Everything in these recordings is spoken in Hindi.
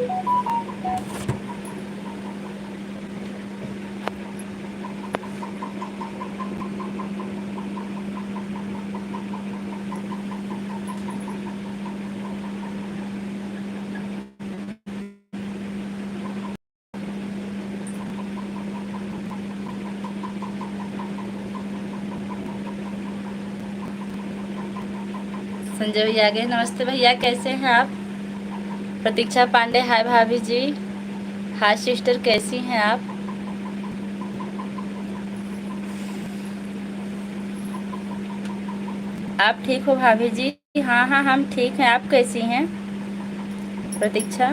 संजय भैया आ गए। नमस्ते भैया, कैसे हैं आप? प्रतीक्षा पांडे, हाय भाभी जी। हाय सिस्टर, कैसी हैं आप? आप ठीक हो भाभी जी? हाँ हाँ, हम ठीक हैं। आप कैसी हैं प्रतीक्षा?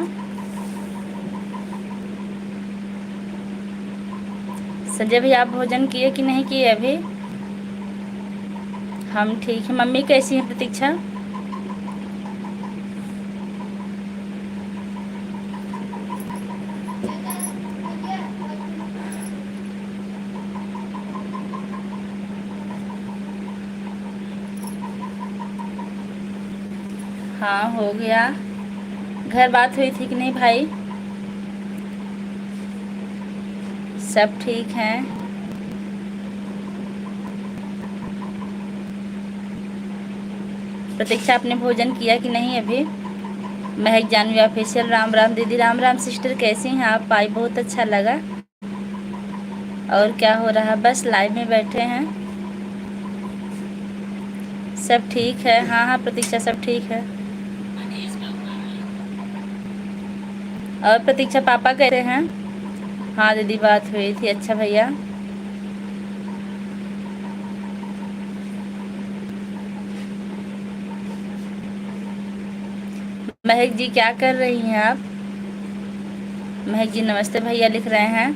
संजय भैया, आप भोजन किए कि नहीं किए अभी? हम ठीक हैं। मम्मी कैसी हैं प्रतीक्षा? हाँ, हो गया। घर बात हुई थी कि नहीं भाई? सब ठीक हैं। प्रतीक्षा, आपने भोजन किया कि नहीं अभी? महक जानवी ऑफिशियल, राम राम दीदी। राम राम सिस्टर, कैसी हैं आप? आई बहुत अच्छा लगा। और क्या हो रहा? बस लाइव में बैठे हैं। सब ठीक है। हाँ हाँ प्रतीक्षा, सब ठीक है। और प्रतीक्षा, पापा कैसे हैं? हाँ दीदी, बात हुई थी। अच्छा भैया। महक जी, क्या कर रही हैं आप? महक जी नमस्ते भैया लिख रहे हैं।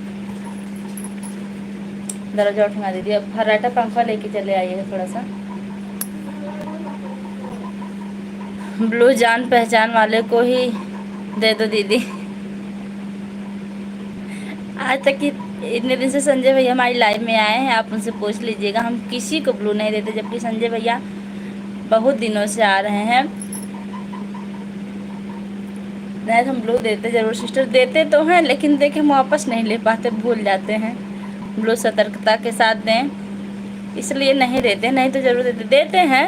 दरवाजा उठा दीदी। अब फर्राटा पंखा लेके चले आइएगा थोड़ा सा। ब्लू जान पहचान वाले को ही दे दो दीदी। आज तक कि इतने दिन से संजय भैया हमारी लाइव में आए हैं, आप उनसे पूछ लीजिएगा। हम किसी को ब्लू नहीं देते, जबकि संजय भैया बहुत दिनों से आ रहे हैं। नहीं तो हम ब्लू देते जरूर सिस्टर, देते तो हैं, लेकिन देखे हम वापस नहीं ले पाते, भूल जाते हैं। ब्लू सतर्कता के साथ दें, इसलिए नहीं देते। नहीं तो जरूर देते हैं।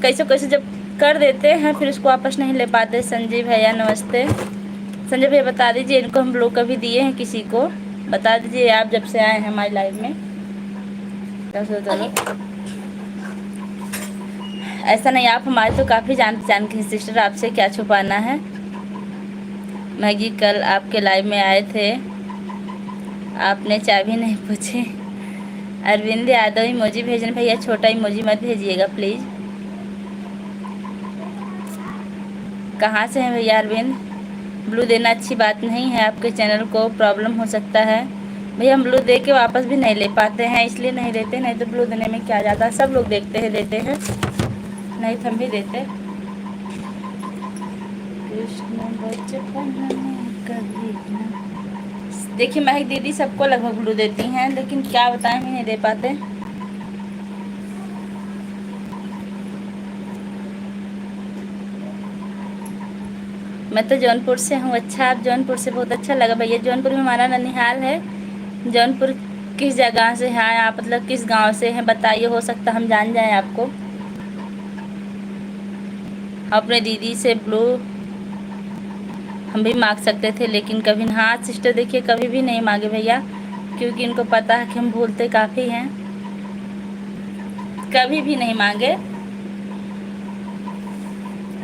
कैसे कैसे जब कर देते हैं फिर उसको वापस नहीं ले पाते। संजय भैया नमस्ते। संजय भैया बता दीजिए, इनको हम ब्लू कभी दिए हैं किसी को? बता दीजिए आप जब से आए हैं हमारी लाइव में। चलो ऐसा नहीं, आप हमारे तो काफ़ी जान पहचान के सिस्टर, आपसे क्या छुपाना है। मैगी, कल आपके लाइव में आए थे, आपने चाबी नहीं पूछी। अरविंद यादव इमोजी भेजने भैया, छोटा इमोजी मत भेजिएगा प्लीज़। कहाँ से हैं भैया अरविंद? ब्लू देना अच्छी बात नहीं है, आपके चैनल को प्रॉब्लम हो सकता है। भैया हम ब्लू दे के वापस भी नहीं ले पाते हैं, इसलिए नहीं देते। नहीं तो ब्लू देने में क्या जाता है, सब लोग देखते हैं देते हैं। नहीं तो हम भी देते। कृष्ण बचपन में कभी न। देखिए महक दीदी सबको लगभग ब्लू देती हैं, लेकिन क्या बताएं, हम नहीं दे पाते। मैं तो जौनपुर से हूँ। अच्छा, आप जौनपुर से, बहुत अच्छा लगा भैया। जौनपुर में हमारा ननिहाल है। जौनपुर किस जगह से हैं आप, मतलब किस गांव से हैं बताइए, हो सकता हम जान जाएं आपको। अपने दीदी से ब्लू हम भी मांग सकते थे, लेकिन कभी ना। हाँ सिस्टर, देखिए कभी भी नहीं मांगे भैया, क्योंकि इनको पता है कि हम भूलते काफ़ी हैं। कभी भी नहीं मांगे।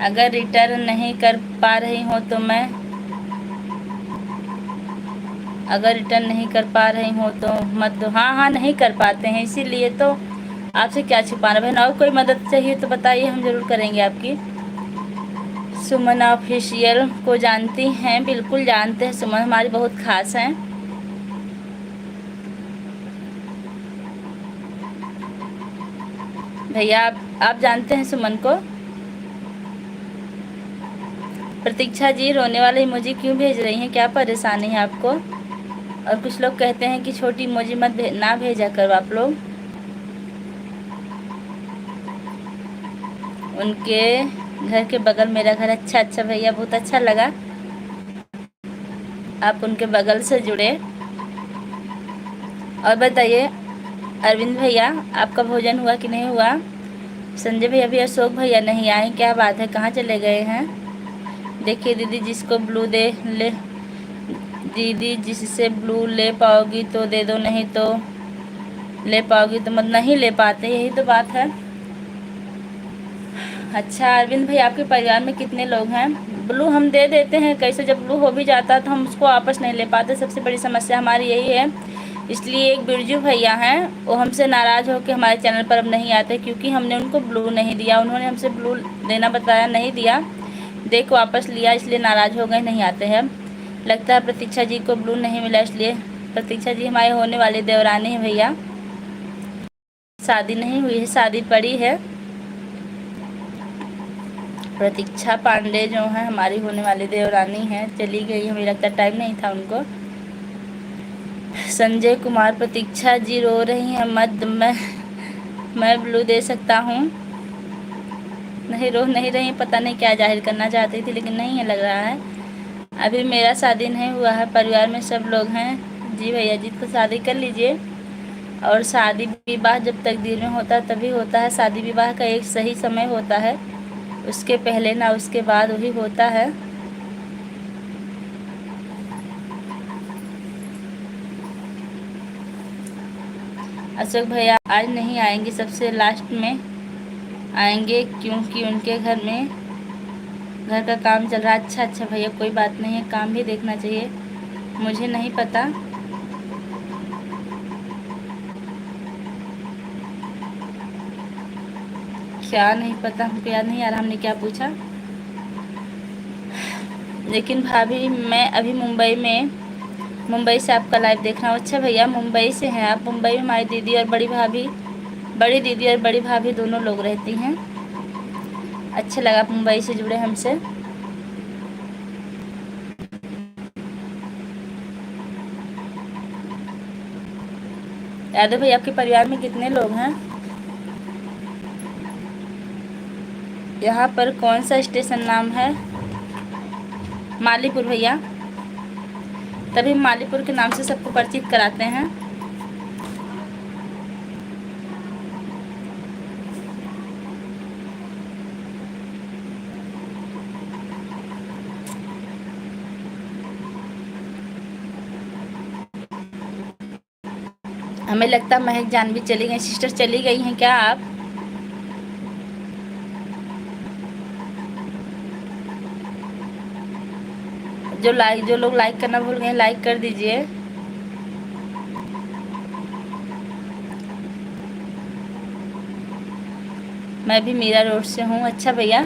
अगर रिटर्न नहीं कर पा रही हो तो मैं, अगर रिटर्न नहीं कर पा रही हो तो मत दो। हाँ हाँ, नहीं कर पाते हैं, इसीलिए तो आपसे क्या छुपाना बहन। और कोई मदद चाहिए तो बताइए, हम ज़रूर करेंगे आपकी। सुमन ऑफिशियल को जानती हैं? बिल्कुल जानते हैं, सुमन हमारी बहुत खास हैं। भैया आप जानते हैं सुमन को? प्रतीक्षा जी, रोने वाले इमोजी क्यों भेज रही हैं, क्या परेशानी है आपको? और कुछ लोग कहते हैं कि छोटी इमोजी मत ना भेजा करो आप लोग। उनके घर के बगल मेरा घर। अच्छा अच्छा भैया, बहुत अच्छा लगा। आप उनके बगल से जुड़े। और बताइए अरविंद भैया, आपका भोजन हुआ कि नहीं हुआ? संजय भैया भी, अशोक भैया नहीं आए, क्या बात है, कहाँ चले गए हैं? देखिए दीदी, जिसको ब्लू दे ले, दीदी जिससे ब्लू ले पाओगी तो दे दो, नहीं तो ले पाओगी तो मत, नहीं ले पाते, यही तो बात है। अच्छा अरविंद भाई, आपके परिवार में कितने लोग हैं? ब्लू हम दे देते हैं, कैसे जब ब्लू हो भी जाता है तो हम उसको वापस नहीं ले पाते, सबसे बड़ी समस्या हमारी यही है। इसलिए एक बिरजू भैया हैं, वो हमसे नाराज़ होकर हमारे चैनल पर अब नहीं आते, क्योंकि हमने उनको ब्लू नहीं दिया। उन्होंने हमसे ब्लू देना बताया, नहीं दिया, देख वापस लिया, इसलिए नाराज़ हो गए, नहीं आते हैं। लगता है प्रतीक्षा जी को ब्लू नहीं मिला, इसलिए। प्रतीक्षा जी हमारे होने वाली देवरानी है भैया, शादी नहीं हुई है, शादी पड़ी है। प्रतीक्षा पांडे जो है हमारी होने वाली देवरानी है, चली गई, हमें लगता टाइम नहीं था उनको। संजय कुमार, प्रतीक्षा जी रो रही हैं मत, मैं ब्लू दे सकता हूँ। नहीं रो नहीं रही, पता नहीं क्या जाहिर करना चाहती थी, लेकिन नहीं है लग रहा है। अभी मेरा शादी नहीं हुआ है, परिवार में सब लोग हैं। जी भैया जी, तो शादी कर लीजिए। और शादी विवाह जब तकदीर में होता है तभी होता है, शादी विवाह का एक सही समय होता है, उसके पहले ना उसके बाद वही होता है। अशोक भैया आज नहीं आएंगे, सबसे लास्ट में आएंगे, क्योंकि उनके घर का काम चल रहा है। अच्छा अच्छा भैया, कोई बात नहीं है, काम भी देखना चाहिए। मुझे नहीं पता, क्या नहीं पता, हमको याद नहीं आ रहा हमने क्या पूछा। लेकिन भाभी मैं अभी मुंबई से आपका लाइव देख रहा हूँ। अच्छा भैया, मुंबई से हैं आप? मुंबई में हमारी दीदी और बड़ी दीदी और बड़ी भाभी दोनों लोग रहती हैं। अच्छा लगा आप मुंबई से जुड़े हमसे। यादव भाई, आपके परिवार में कितने लोग हैं? यहाँ पर कौन सा स्टेशन नाम है? मालीपुर भैया, तभी मालीपुर के नाम से सबको परिचित कराते हैं। हमें लगता है महक जानवी चली गई। सिस्टर चली गई हैं क्या आप? जो लोग लाइक करना भूल गए, लाइक कर दीजिए। मैं भी मीरा रोड से हूँ। अच्छा भैया,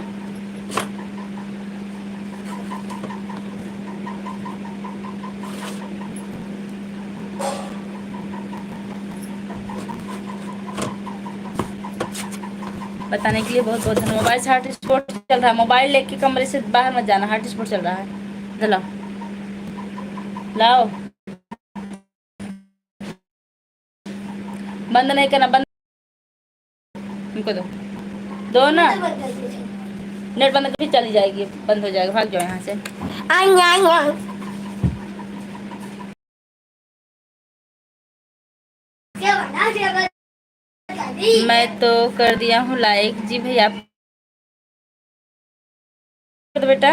बताने के लिए बहुत बहुत धन्यवाद। मोबाइल से हॉटस्पॉट चल रहा है, मोबाइल लेके कमरे से बाहर मत जाना, हॉटस्पॉट चल रहा है। लाओ लाओ, बंद नहीं करना, बंद हमको दो ना, नेट बंद करके चली जाएगी, बंद हो जाएगा, भाग जाओ यहाँ से। मैं तो कर दिया हूँ लाइक। जी भैया, तो बेटा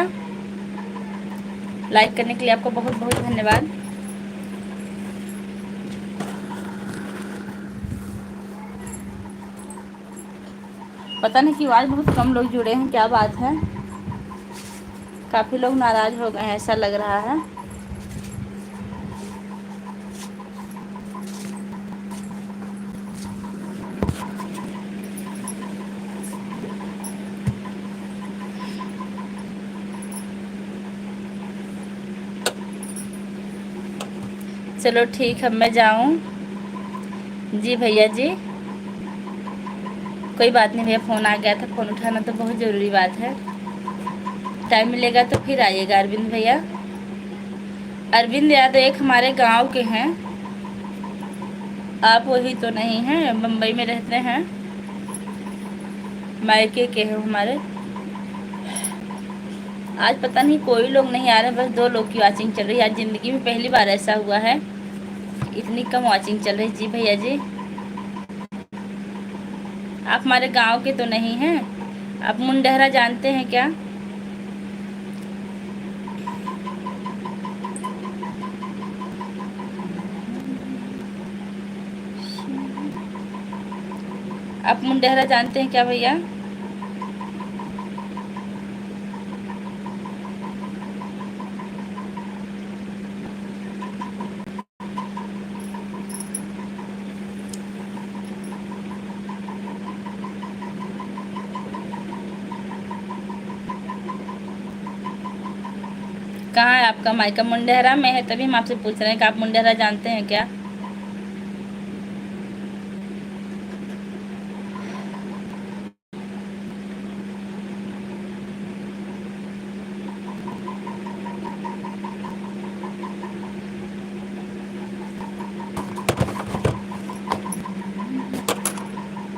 लाइक करने के लिए आपको बहुत बहुत धन्यवाद। पता नहीं कि आज बहुत कम लोग जुड़े हैं, क्या बात है? काफ़ी लोग नाराज़ हो गए हैं ऐसा लग रहा है। चलो ठीक है, मैं जाऊँ। जी भैया जी, कोई बात नहीं भैया, फ़ोन आ गया था, फ़ोन उठाना तो बहुत ज़रूरी बात है। टाइम मिलेगा तो फिर आइएगा अरविंद भैया। अरविंद यादव एक हमारे गांव के हैं, आप वही तो नहीं हैं? मुंबई में रहते हैं, मायके के हैं हमारे। आज पता नहीं कोई लोग नहीं आ रहे, बस 2 लोग की वॉचिंग चल रही है। आज ज़िंदगी में पहली बार ऐसा हुआ है, इतनी कम वॉचिंग चल रही। जी भैया जी, आप हमारे गांव के तो नहीं हैं? आप मुंडहरा जानते हैं क्या? आप मुंडहरा जानते हैं क्या भैया? कहाँ है आपका मायका? मुंडहरा में है, तभी हम आपसे पूछ रहे हैं कि आप मुंडहरा जानते हैं क्या?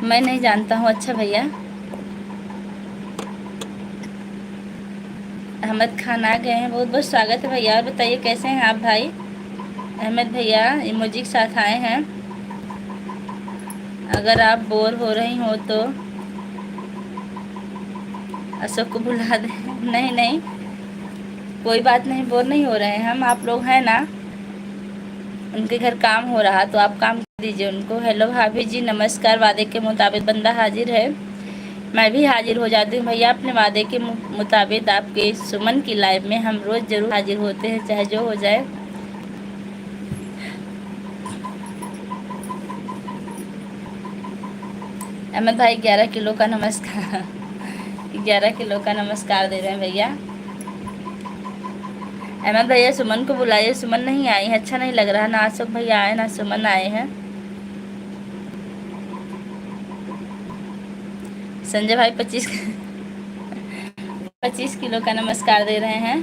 मैं नहीं जानता हूँ। अच्छा भैया, अहमद खान आ गए हैं, बहुत बहुत स्वागत है भैया। और बताइए कैसे हैं आप भाई? अहमद भैया इमोजी के साथ आए हैं। अगर आप बोर हो रही हो तो अशोक को बुला दें। नहीं नहीं, कोई बात नहीं, बोर नहीं हो रहे हैं हम। आप लोग हैं ना, उनके घर काम हो रहा तो आप काम कर दीजिए उनको। हेलो भाभी जी, नमस्कार। वादे के मुताबिक बंदा हाजिर है, मैं भी हाजिर हो जाती हूँ भैया। अपने वादे के मुताबिक आपके सुमन की लाइव में हम रोज़ ज़रूर हाजिर होते हैं, चाहे जो हो जाए। अहमद भाई 11 किलो का नमस्कार। 11 किलो का नमस्कार दे रहे हैं भैया। अहमद भैया सुमन को बुलाइए, सुमन नहीं आई है, अच्छा नहीं लग रहा। ना अशोक भैया आए ना सुमन आए हैं। संजय भाई 25 किलो का नमस्कार दे रहे हैं।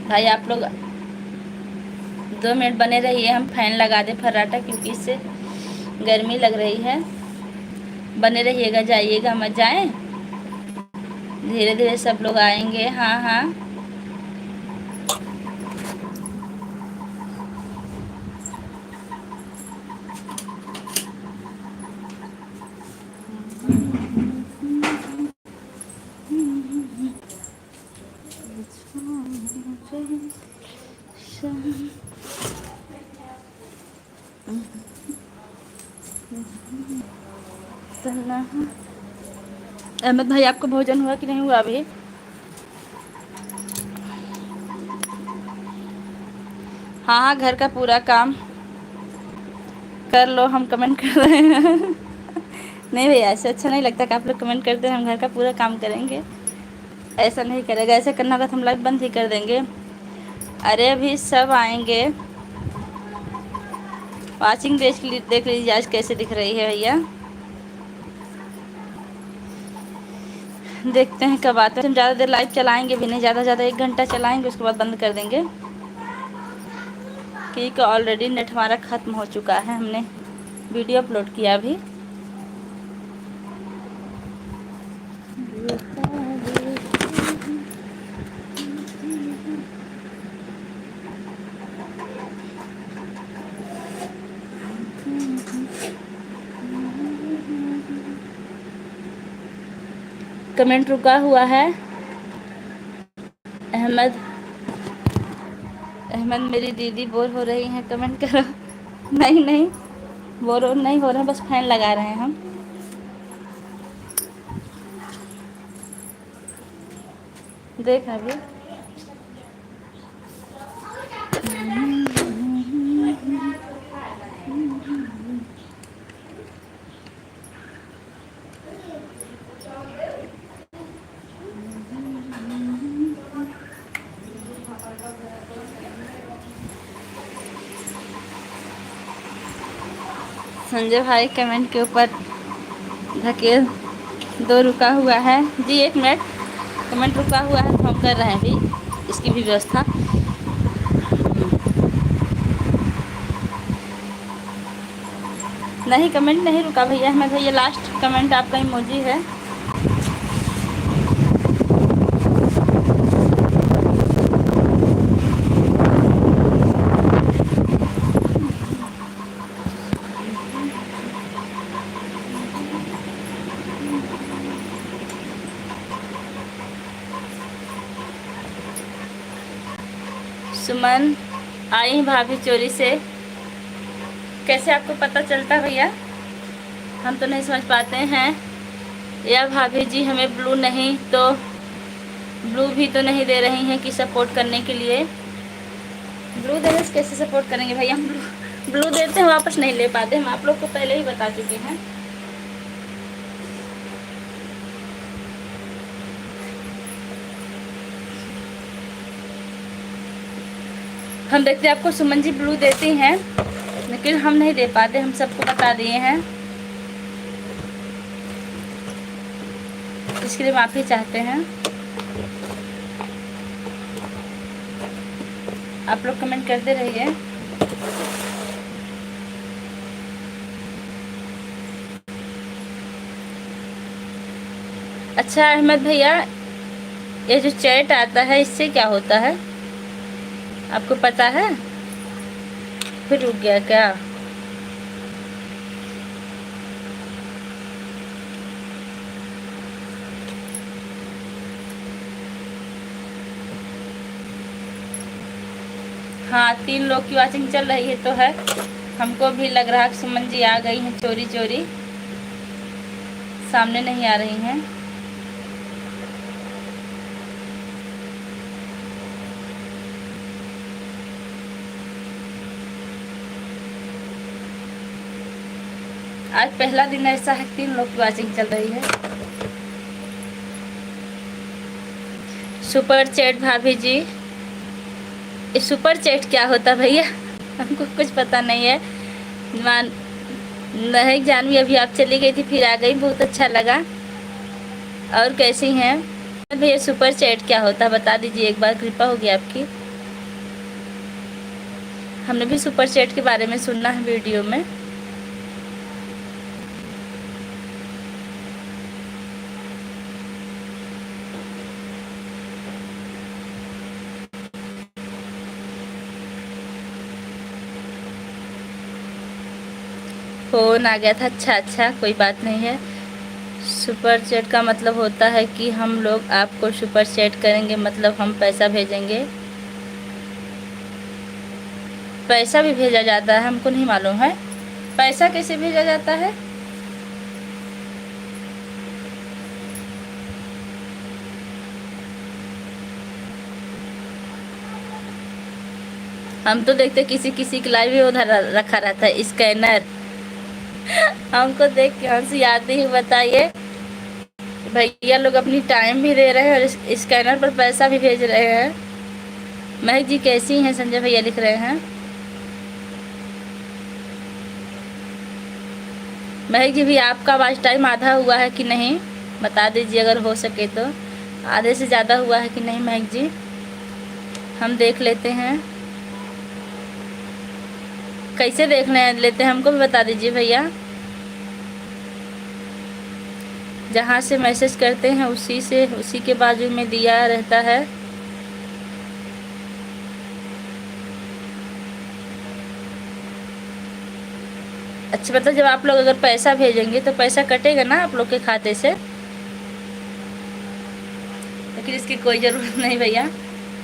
भाई आप लोग 2 मिनट बने रहिए, हम फैन लगा दें फर्राटा, क्योंकि इससे गर्मी लग रही है। बने रहिएगा, जाइएगा मत जाएं, धीरे धीरे सब लोग आएंगे। हाँ हाँ, अहमद भाई आपको भोजन हुआ कि नहीं हुआ अभी? हाँ हाँ, घर का पूरा काम कर लो, हम कमेंट कर रहे हैं। नहीं भैया, ऐसे अच्छा नहीं लगता कि आप लोग कमेंट करते हैं। हम घर का पूरा काम करेंगे, ऐसा नहीं करेगा। ऐसा करना होगा तो हम लाइव बंद ही कर देंगे। अरे अभी सब आएंगे। वाचिंग देख लीजिए आज कैसे दिख रही है भैया। देखते हैं कब आते हैं। हम ज़्यादा देर लाइव चलाएंगे भी नहीं, ज़्यादा 1 घंटा चलाएंगे, उसके बाद बंद कर देंगे, क्योंकि ऑलरेडी नेट हमारा ख़त्म हो चुका है। हमने वीडियो अपलोड किया अभी। कमेंट रुका हुआ है। अहमद मेरी दीदी बोर हो रही हैं, कमेंट करो। नहीं नहीं, बोर नहीं हो रहे हैं, बस फैन लगा रहे हैं हम। देख अभी संजय भाई कमेंट के ऊपर धकेल दो, रुका हुआ है जी। 1 मिनट, कमेंट रुका हुआ है तो हम कर रहे हैं अभी इसकी भी व्यवस्था। नहीं, कमेंट नहीं रुका भैया। अहमद भैया लास्ट कमेंट आपका इमोजी है। सुमन आई भाभी चोरी से। कैसे आपको पता चलता भैया? हम तो नहीं समझ पाते हैं। या भाभी जी हमें ब्लू नहीं तो ब्लू भी तो नहीं दे रही हैं कि सपोर्ट करने के लिए। ब्लू देने से कैसे सपोर्ट करेंगे भैया? हम ब्लू देते हैं वापस नहीं ले पाते। हम आप लोग को पहले ही बता चुके हैं। हम देखते हैं आपको सुमन जी ब्लू देती हैं, लेकिन हम नहीं दे पाते। हम सबको बता दिए हैं, इसके लिए माफ़ी चाहते हैं। आप लोग कमेंट करते रहिए। अच्छा अहमद भैया, ये जो चैट आता है इससे क्या होता है आपको पता है? फिर रुक गया क्या? हाँ 3 लोग की वाचिंग चल रही है तो है। हमको भी लग रहा है सुमन जी आ गई हैं चोरी चोरी, सामने नहीं आ रही हैं। आज पहला दिन ऐसा है 3 लोग की वाचिंग चल रही है। सुपर चैट भाभी जी, ये सुपर चैट क्या होता भैया? हमको कुछ पता नहीं है। नहीं जानवी, अभी आप चली गई थी फिर आ गई, बहुत अच्छा लगा। और कैसी हैं भैया? सुपर चैट क्या होता है बता दीजिए एक बार, कृपा होगी आपकी। हमने भी सुपर चैट के बारे में सुनना है वीडियो में। फ़ोन आ गया था। अच्छा अच्छा, कोई बात नहीं है। सुपर चैट का मतलब होता है कि हम लोग आपको सुपर चैट करेंगे, मतलब हम पैसा भेजेंगे। पैसा भी भेजा जाता है? हमको नहीं मालूम है। पैसा कैसे भेजा जाता है? हम तो देखते किसी किसी की लाइव में उधर रखा रहता है स्कैनर। हमको देख के हंसी आती है। बताइए भैया लोग अपनी टाइम भी दे रहे हैं और स्कैनर पर पैसा भी भेज रहे हैं। महक जी कैसी हैं? संजय भैया लिख रहे हैं। महक जी भी आपका वॉच टाइम आधा हुआ है कि नहीं बता दीजिए अगर हो सके तो। आधे से ज़्यादा हुआ है कि नहीं महक जी? हम देख लेते हैं। कैसे देखने लेते हैं हमको भी बता दीजिए भैया। जहाँ से मैसेज करते हैं उसी के बाजू में दिया रहता है। अच्छा मतलब जब आप लोग अगर पैसा भेजेंगे तो पैसा कटेगा ना आप लोग के खाते से, लेकिन इसकी कोई ज़रूरत नहीं भैया।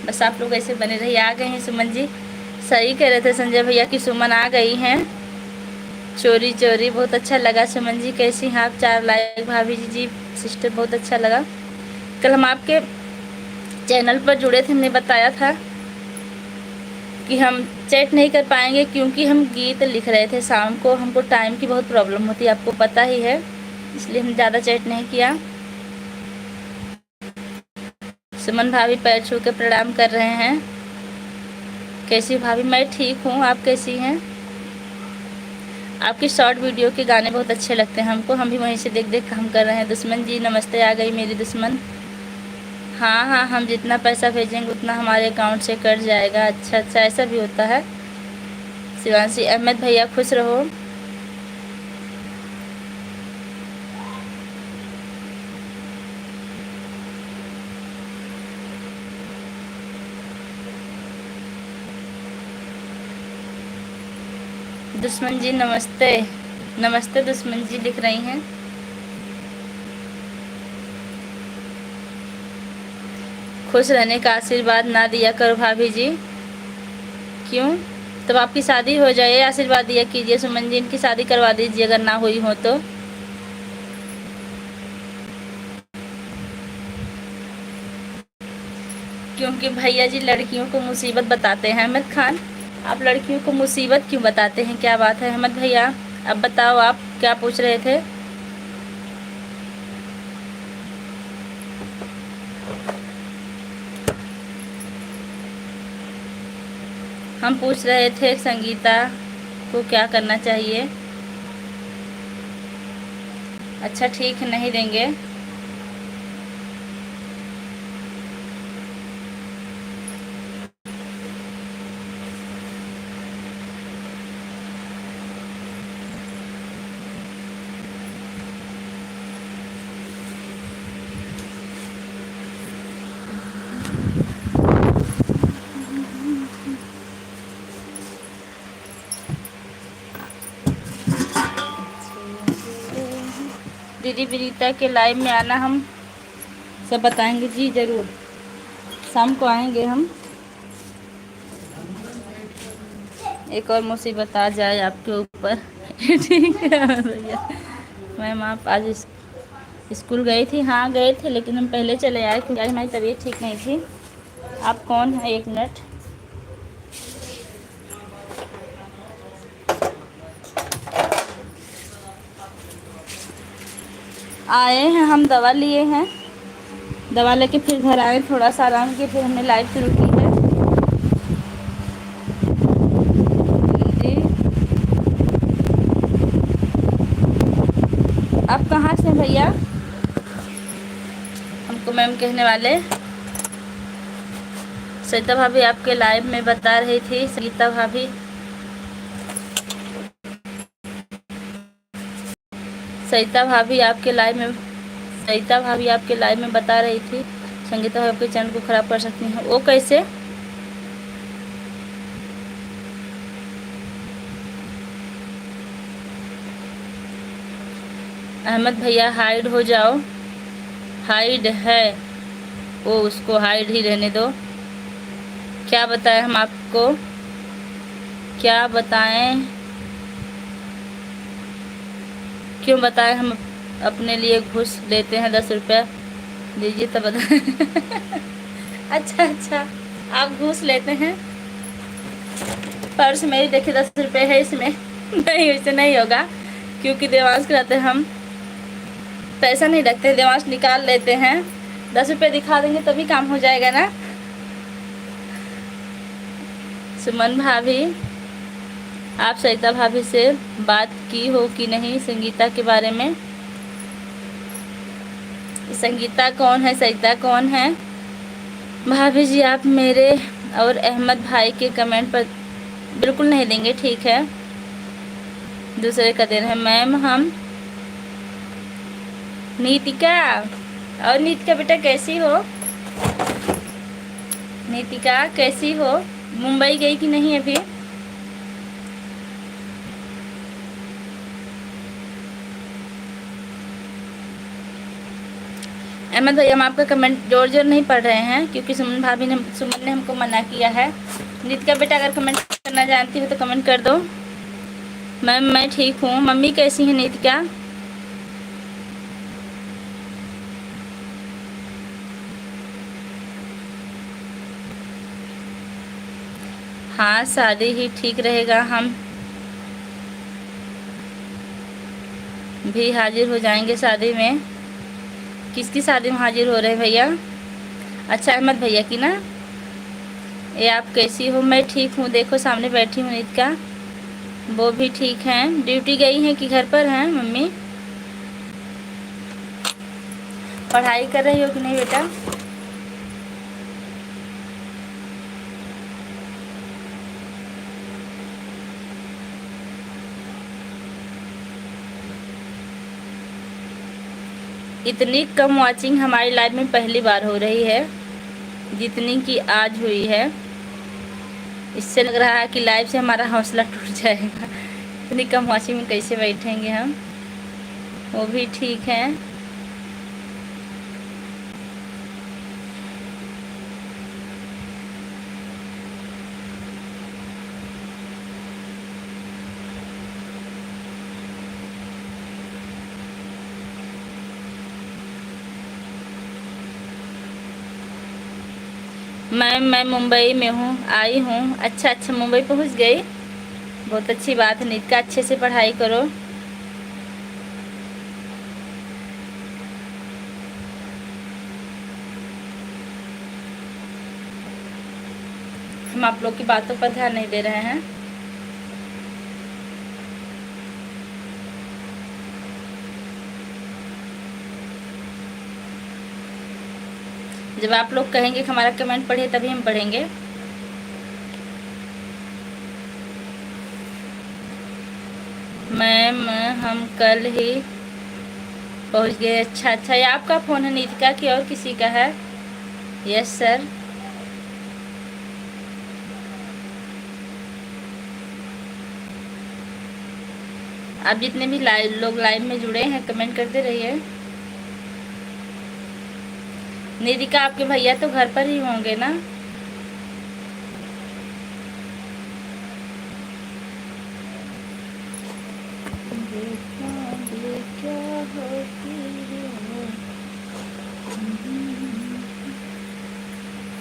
बस आप लोग ऐसे बने रहिए। आ गए हैं सुमन जी। सही कह रहे थे संजय भैया कि सुमन आ गई हैं चोरी चोरी। बहुत अच्छा लगा। सुमन जी कैसी हैं आप? 4 लाइक। भाभी जी सिस्टर बहुत अच्छा लगा। कल हम आपके चैनल पर जुड़े थे, हमने बताया था कि हम चैट नहीं कर पाएंगे क्योंकि हम गीत लिख रहे थे शाम को। हमको टाइम की बहुत प्रॉब्लम होती है, आपको पता ही है, इसलिए हम ज़्यादा चैट नहीं किया। सुमन भाभी पैर छू के प्रणाम कर रहे हैं। कैसी भाभी? मैं ठीक हूँ, आप कैसी हैं? आपकी शॉर्ट वीडियो के गाने बहुत अच्छे लगते हैं हमको, हम भी वहीं से देख देख काम कर रहे हैं। दुश्मन जी नमस्ते। आ गई मेरी दुश्मन। हाँ हाँ, हम जितना पैसा भेजेंगे उतना हमारे अकाउंट से कट जाएगा। अच्छा अच्छा, ऐसा भी होता है। शिवांशी अहमद भैया खुश रहो। दुश्मन जी नमस्ते। नमस्ते दुश्मन जी लिख रही हैं। खुश रहने का आशीर्वाद ना दिया करो भाभी जी। क्यों? तब आपकी शादी हो जाए आशीर्वाद दिया कीजिए। सुमन जी इनकी शादी करवा दीजिए अगर ना हुई हो तो। क्योंकि भैया जी लड़कियों को मुसीबत बताते हैं। अहमद खान, आप लड़कियों को मुसीबत क्यों बताते हैं? क्या बात है अहमद भैया? अब बताओ आप क्या पूछ रहे थे? हम पूछ रहे थे संगीता को क्या करना चाहिए। अच्छा ठीक है, नहीं देंगे। दीदी विनीता के लाइव में आना, हम सब बताएंगे जी ज़रूर। शाम को आएंगे हम। एक और मुसीबत आ जाए आपके ऊपर। ठीक है भैया। मैम आप आज स्कूल गई थी? हाँ गए थे, लेकिन हम पहले चले आए क्योंकि आज हमारी तबीयत ठीक नहीं थी। आप कौन है? एक मिनट। आए हैं हम, दवा लिए हैं। दवा लेके फिर घर आए, थोड़ा सा आराम किए, फिर हमने लाइव शुरू की है। जी आप कहाँ से भैया? हमको मैम कहने वाले। सरिता भाभी आपके लाइव में बता रही थी। संगीता भाभी, सरिता भाभी आपके लाइव में, सरिता भाभी आपके लाइव में बता रही थी संगीता भाभी आपके चैनल को खराब कर सकती हैं। वो कैसे? अहमद भैया हाइड हो जाओ। हाइड है वो, उसको हाइड ही रहने दो। क्या बताएं हम आपको? क्या बताएं? क्यों बताएं? हम अपने लिए घूस लेते हैं 10 रुपया दीजिए तब बताएं। अच्छा अच्छा, आप घूस लेते हैं? पर्स मेरी देखिए 10 रुपये है इसमें। नहीं, इससे नहीं होगा, क्योंकि देवांश के रहते हम पैसा नहीं रखते, देवांश निकाल लेते हैं। 10 रुपये दिखा देंगे तभी काम हो जाएगा ना। सुमन भाभी, आप सरिता भाभी से बात की हो कि नहीं संगीता के बारे में? संगीता कौन है? सरिता कौन है? भाभी जी आप मेरे और अहमद भाई के कमेंट पर बिल्कुल नहीं देंगे, ठीक है? दूसरे का दे रहे हैं मैम हम। नीतिका, और नीतिका बेटा कैसी हो? नीतिका कैसी हो? मुंबई गई कि नहीं अभी? अहमद भैया हम आपका कमेंट जोर जोर नहीं पढ़ रहे हैं क्योंकि सुमन भाभी ने, सुमन ने हमको मना किया है। नीतिका बेटा अगर कमेंट करना जानती हो तो कमेंट कर दो। मैम मैं ठीक हूँ। मम्मी कैसी है नीतिका? हाँ शादी ही ठीक रहेगा, हम भी हाजिर हो जाएंगे शादी में। किसकी शादी में हाजिर हो रहे हैं भैया? अच्छा अहमद भैया की ना। ये आप कैसी हो? मैं ठीक हूँ, देखो सामने बैठी हूँ नीतिका। वो भी ठीक हैं। ड्यूटी गई हैं कि घर पर हैं मम्मी? पढ़ाई कर रही हो कि नहीं बेटा? इतनी कम वॉचिंग हमारी लाइफ में पहली बार हो रही है जितनी कि आज हुई है। इससे लग रहा है कि लाइव से हमारा हौसला टूट जाएगा। इतनी कम वॉशिंग में कैसे बैठेंगे हम। वो भी ठीक है। मैं मुंबई में हूँ, आई हूँ। अच्छा अच्छा, मुंबई पहुँच गई, बहुत अच्छी बात है। नीट का अच्छे से पढ़ाई करो। हम आप लोग की बातों पर ध्यान नहीं दे रहे हैं। जब आप लोग कहेंगे कि हमारा कमेंट पढ़िए तभी हम पढ़ेंगे। मैम हम कल ही पहुंच गए। अच्छा अच्छा, ये आपका फ़ोन है नीतिका की और किसी का है? Yes sir. आप जितने भी लोग लाइव में जुड़े हैं कमेंट करते रहिए। निधिका आपके भैया तो घर पर ही होंगे ना?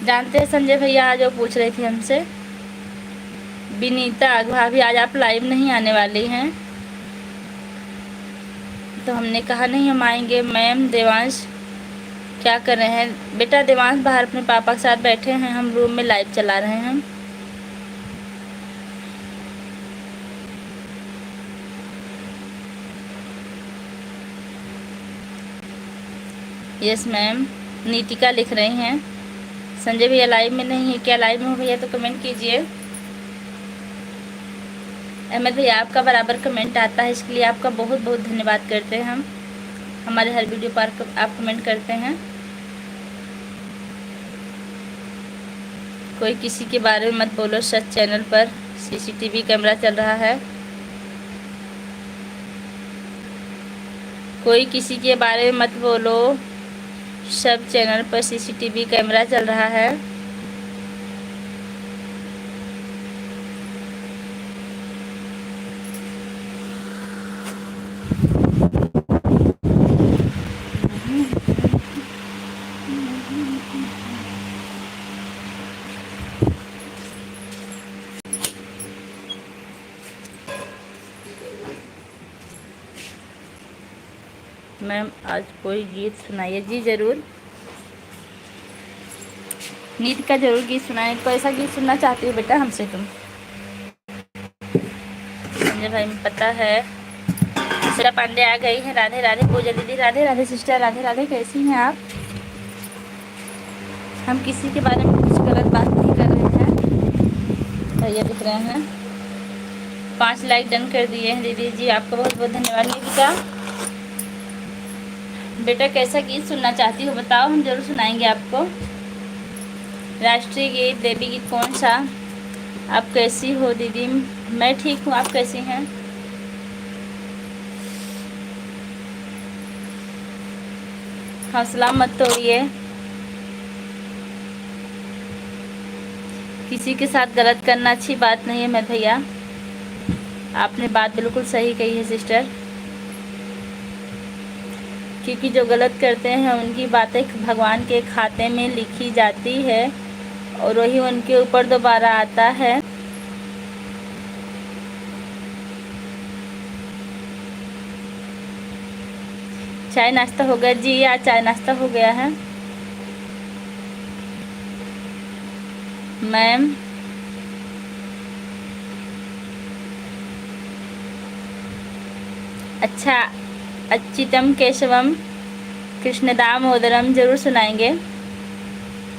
जानते हैं संजय भैया आज वो पूछ रही थी हमसे, विनीता भाभी आज आप लाइव नहीं आने वाली हैं? तो हमने कहा नहीं हम आएंगे। मैम देवांश क्या कर रहे हैं? बेटा देवांश बाहर अपने पापा के साथ बैठे हैं, हम रूम में लाइव चला रहे हैं। Yes ma'am. नीतिका लिख रही हैं संजय भैया लाइव में नहीं है क्या? लाइव में हो भैया तो कमेंट कीजिए। अहमद भैया आपका बराबर कमेंट आता है, इसके लिए आपका बहुत बहुत धन्यवाद करते हैं हम। हमारे हर वीडियो पर आप कमेंट करते हैं। कोई किसी के बारे में मत बोलो, सच चैनल पर सीसीटीवी कैमरा चल रहा है। कोई किसी के बारे में मत बोलो, सब चैनल पर सीसीटीवी कैमरा चल रहा है। मैम आज कोई गीत सुनाइए। जी ज़रूर, नीत का जरूर गीत सुनाए। कोई ऐसा गीत सुनना चाहती हो बेटा हमसे तुम? संजय भाई में पता है। श्रेया पांडे आ गई हैं। राधे राधे पूजा दीदी, राधे राधे सिस्टर, राधे राधे। कैसी हैं आप? हम किसी के बारे में कुछ गलत बात नहीं कर रहे हैं। भैया दिख रहे हैं। 5 लाइक डन कर दिए हैं दीदी जी, आपका बहुत बहुत धन्यवाद। नीतिका बेटा कैसा गीत सुनना चाहती हो बताओ, हम जरूर सुनाएंगे आपको। राष्ट्रीय गीत, देवी गीत कौन सा? आप कैसी हो दीदी? मैं ठीक हूँ, आप कैसी हैं? हौसला मत तोड़िए। किसी के साथ गलत करना अच्छी बात नहीं है मैं भैया, आपने बात बिल्कुल सही कही है सिस्टर। क्योंकि जो गलत करते हैं उनकी बातें भगवान के खाते में लिखी जाती है और वही उनके ऊपर दोबारा आता है। चाय नाश्ता हो गया जी? आज चाय नाश्ता हो गया है मैम। अच्छा, अच्युतम केशवम कृष्णदामोदरम जरूर सुनाएंगे,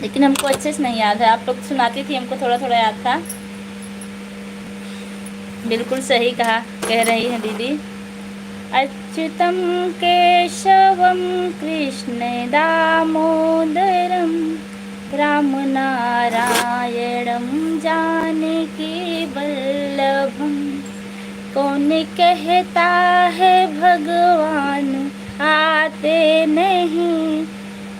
लेकिन हमको अच्छे से नहीं याद है। आप लोग सुनाती थी, हमको थोड़ा थोड़ा याद था। बिल्कुल सही कह रही हैं दीदी। अच्युतम केशवम कृष्ण दामोदरम राम नारायणम जानकी वल्लभम कौन कहता है भगवान आते नहीं,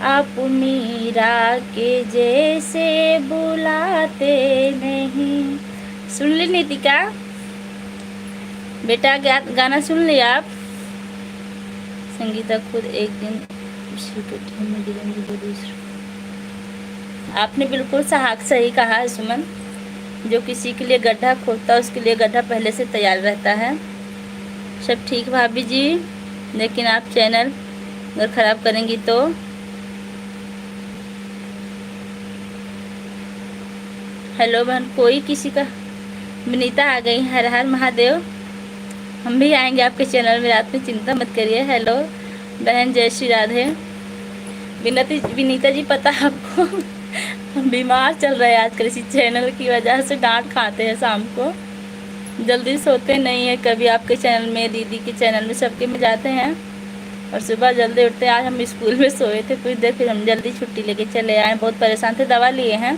अपनी राह के जैसे बुलाते नहीं। सुन ली नीतिका बेटा, गाना सुन लिया आप? संगीता खुद एक दिन आपने बिल्कुल सही कहा है सुमन। जो किसी के लिए गड्ढा खोदता है उसके लिए गड्ढा पहले से तैयार रहता है। सब ठीक भाभी जी, लेकिन आप चैनल अगर ख़राब करेंगी तो। हेलो बहन, कोई किसी का। विनीता आ गई, हर हर महादेव। हम भी आएंगे आपके चैनल में, रात में चिंता मत करिए। हेलो बहन, जय श्री राधे। विनीता जी पता है आपको हम बीमार चल रहे हैं आजकल, इसी चैनल की वजह से डांट खाते हैं शाम को, जल्दी सोते नहीं है। कभी आपके चैनल में, दीदी के चैनल में, सबके में जाते हैं और सुबह जल्दी उठते हैं। आज हम स्कूल में सोए थे कुछ देर, फिर हम जल्दी छुट्टी लेके चले आए। बहुत परेशान थे, दवा लिए हैं।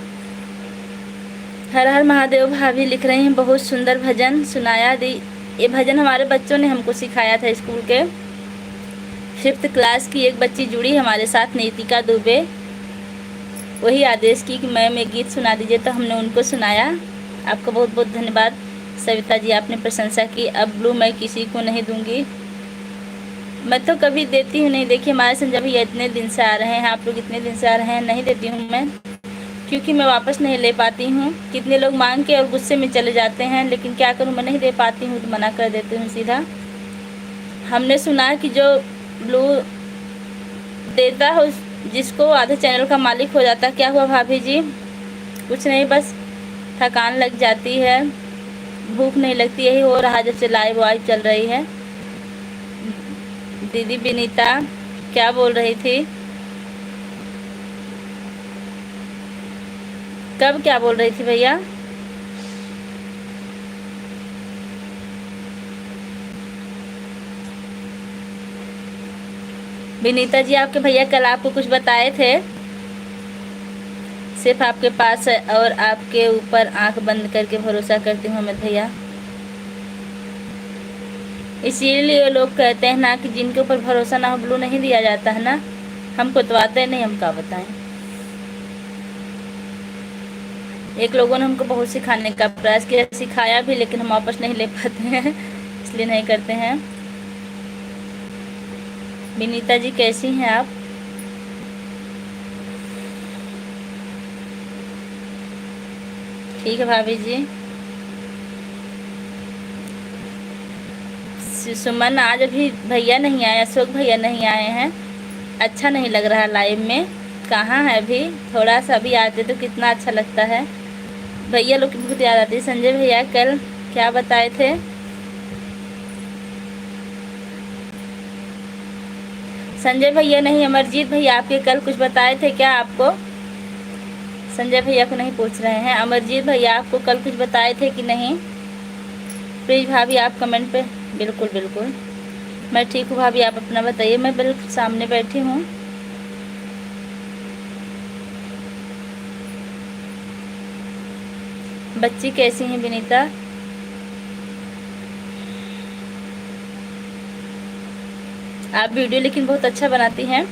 हर हर महादेव भाभी लिख रही हैं, बहुत सुंदर भजन सुनाया दी। ये भजन हमारे बच्चों ने हमको सिखाया था। स्कूल के 5th क्लास की एक बच्ची जुड़ी हमारे साथ, नीतिका दुबे, वही आदेश की कि मैम एक गीत सुना दीजिए, तो हमने उनको सुनाया। आपका बहुत बहुत धन्यवाद सविता जी, आपने प्रशंसा की। अब ब्लू मैं किसी को नहीं दूंगी, मैं तो कभी देती हूँ नहीं। देखिए हमारे संजय भैया इतने दिन से आ रहे हैं, आप लोग इतने दिन से आ रहे हैं, नहीं देती हूँ मैं, क्योंकि मैं वापस नहीं ले पाती हूँ। कितने लोग मांग के और गुस्से में चले जाते हैं, लेकिन क्या करूँ, मैं नहीं दे पाती हूँ तो मना कर देती हूँ सीधा। हमने सुना कि जो ब्लू देता है जिसको आधे चैनल का मालिक हो जाता है। क्या हुआ भाभी जी? कुछ नहीं, बस थकान लग जाती है, भूख नहीं लगती, यही हो रहा जब से लाइव वाइव चल रही है। दीदी विनीता क्या बोल रही थी? कब क्या बोल रही थी भैया? विनीता जी आपके भैया कल आपको कुछ बताए थे, सिर्फ आपके पास और आपके ऊपर आंख बंद करके भरोसा करती हूँ मैं भैया। इसीलिए लोग कहते हैं ना कि जिनके ऊपर भरोसा ना हो ब्लू नहीं दिया जाता है ना। हमको तो आता ही नहीं, हम क्या बताएं। एक लोगों ने हमको बहुत सिखाने का प्रयास किया, सिखाया भी, लेकिन हम वापस नहीं ले पाते हैं, इसलिए नहीं करते हैं। विनीता जी कैसी हैं आप? ठीक है भाभी जी। सुमन आज अभी भैया नहीं आए, अशोक भैया नहीं आए हैं, अच्छा नहीं लग रहा लाइव में। कहाँ है अभी? थोड़ा सा भी आते तो कितना अच्छा लगता है। भैया लोग की बहुत याद आती है। संजय भैया कल क्या बताए थे? संजय भैया नहीं, अमरजीत भैया आपके कल कुछ बताए थे क्या आपको? संजय भैया को नहीं पूछ रहे हैं, अमरजीत भैया आपको कल कुछ बताए थे कि नहीं? प्लीज़ भाभी आप कमेंट पे। बिल्कुल बिल्कुल, मैं ठीक हूँ भाभी, आप अपना बताइए। मैं बिल्कुल सामने बैठी हूँ। बच्ची कैसी हैं विनीता? आप वीडियो लेकिन बहुत अच्छा बनाती हैं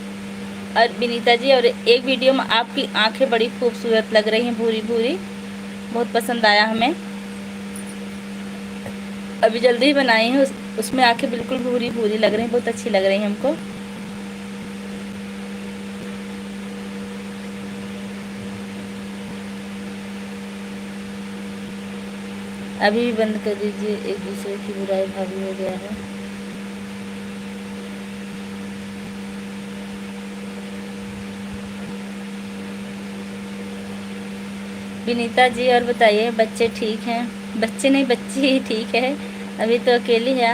और विनीता जी, और एक वीडियो में आपकी आंखें बड़ी खूबसूरत लग रही हैं, भूरी भूरी, बहुत पसंद आया हमें। अभी जल्दी ही बनाई है, उसमें आंखें बिल्कुल भूरी भूरी लग रही हैं, बहुत अच्छी लग रही हैं हमको। अभी भी बंद कर दीजिए, एक दूसरे की बुराई भाभी हो गया है। विनीता जी और बताइए, बच्चे ठीक हैं? बच्चे नहीं, बच्ची ही ठीक है, अभी तो अकेली है।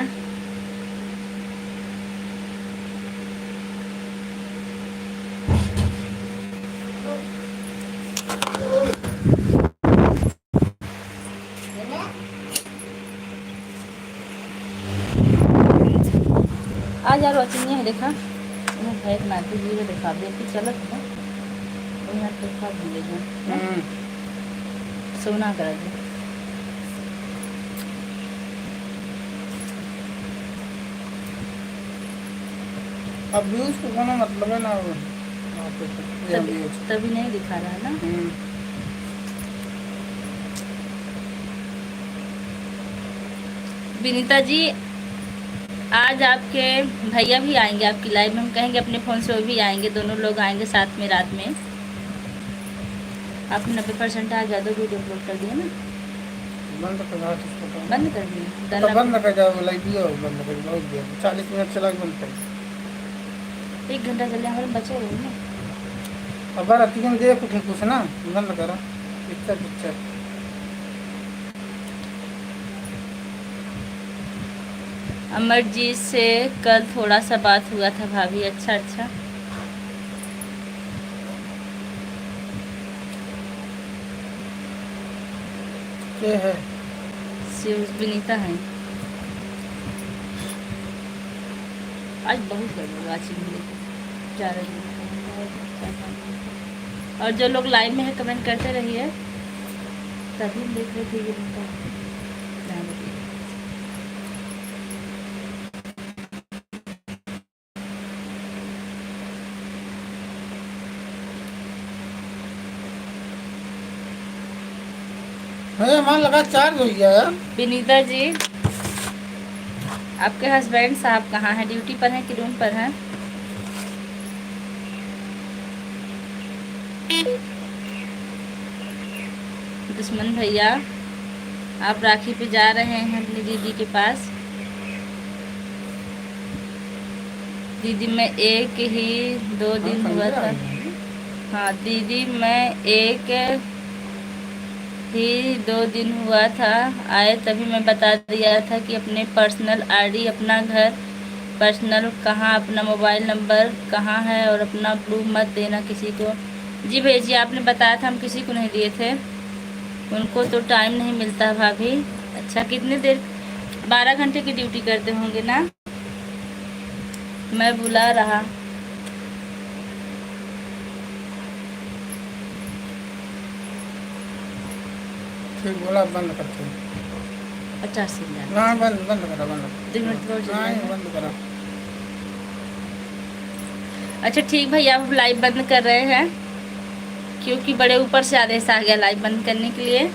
आज यार वचन है, देखा एक नाती जी को दिखा दिया, चलत है यहाँ दिखा दिए सोना करा दे। अब व्यूज को कोनो मतलब है ना तभी नहीं दिखा रहा है ना। विनीता जी, आज आपके भैया भी आएंगे आपकी लाइव में, हम कहेंगे अपने फ़ोन से वो भी आएंगे, दोनों लोग आएंगे साथ में रात में। आपने 90% आ गया, 2 वीडियो अपलोड कर दिए ना। बंद कर बंद कर दिए तो बंद कर जाओ लाइव बंद कर बहुत देर 40 मिनट चला बंद कर 1 घंटा चले हमारे बचे रहे ना। अब रात में देख उठे कुछ ना बंद करा पिक्चर पिक्चर अमरजीत से कल थोड़ा सा बात हुआ था भाभी। अच्छा अच्छा। ये है शिव विनीता है। आज बहुत गर्मी वाची मिले 4 दिन। और जो लोग लाइव में है कमेंट करते रहिए। तभी हम देख रहे थे विनीता। मान लगा चार्ज हो गया यार। विनीता जी, आपके हस्बैंड साहब कहाँ हैं? ड्यूटी पर हैं कि रूम पर हैं? दुश्मन भैया, आप राखी पे जा रहे हैं अपनी दीदी के पास। दीदी मैं एक ही 2 दिन हुआ था। हाँ दीदी मैं एक ही 2 दिन हुआ था आए, तभी मैं बता दिया था कि अपने पर्सनल आईडी, अपना घर पर्सनल कहाँ, अपना मोबाइल नंबर कहाँ है, और अपना प्रूफ मत देना किसी को। जी भेजिए, आपने बताया था, हम किसी को नहीं दिए थे। उनको तो टाइम नहीं मिलता भाभी। अच्छा, कितनी देर? 12 घंटे की ड्यूटी करते होंगे ना। मैं बुला रहा। फिर बोला बंद करते हैं। 50 ना बंद बंद करा बंद 2 मिनट और बंद करा। अच्छा ठीक भैया, आप लाइव बंद कर रहे हैं क्योंकि बड़े ऊपर से आदेश आ गया लाइव बंद करने के लिए।